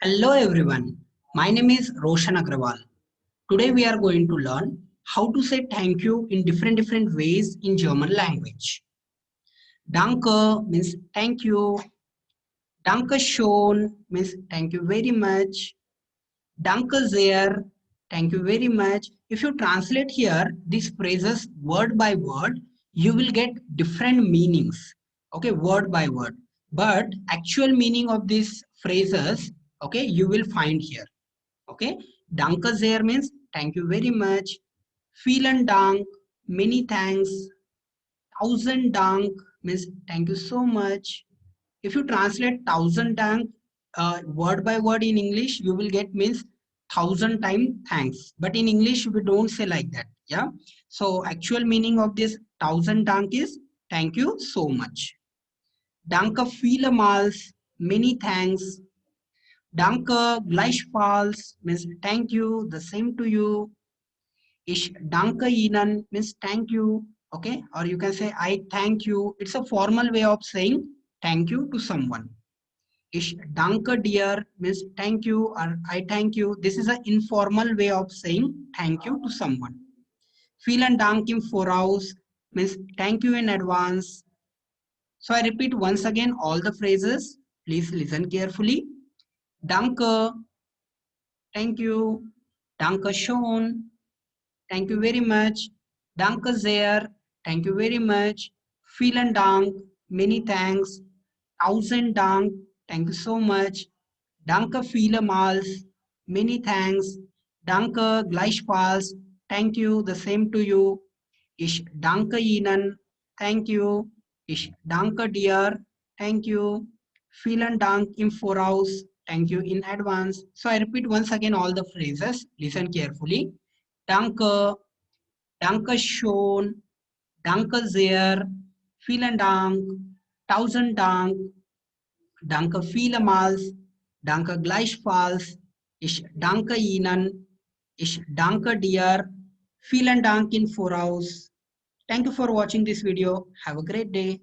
Hello everyone, my name is Roshan Agrawal. Today we are going to learn how to say thank you in different ways in German language. Danke means thank you. Danke schön means thank you very much. Danke sehr, thank you very much. If you translate here these phrases word by word, you will get different meanings. Okay, word by word. But actual meaning of these phrases, okay, you will find here. Okay, danke sehr means thank you very much. Vielen Dank, many thanks. Tausend Dank means thank you so much. If you translate thousand Dank word by word in English, you will get means thousand time thanks. But in English, we don't say like that. Yeah. So actual meaning of this thousand Dank is thank you so much. Danke vielmals, many thanks. Danke gleichfalls means thank you, the same to you. Ich danke Ihnen means thank you. Okay, or you can say I thank you. It's a formal way of saying thank you to someone. Ich danke dir means thank you or I thank you. This is an informal way of saying thank you to someone. Vielen Dank im Voraus means thank you in advance. So I repeat once again all the phrases. Please listen carefully. Danke, thank you. Danke schön, thank you very much. Danke sehr, thank you very much. Vielen Dank, many thanks. Tausend Dank, thank you so much. Danke vielmals, many thanks. Danke gleichfalls, thank you, the same to you. Ich danke Ihnen, thank you. Ich danke dir, thank you. Vielen Dank im Voraus, thank you in advance. So I repeat once again all the phrases. Listen carefully. Danke, danke schön, danke sehr, vielen Dank, tausend Dank, danke vielmals, danke gleichfalls, ich danke Ihnen, ich danke dir, vielen Dank in Voraus. Thank you for watching this video. Have a great day.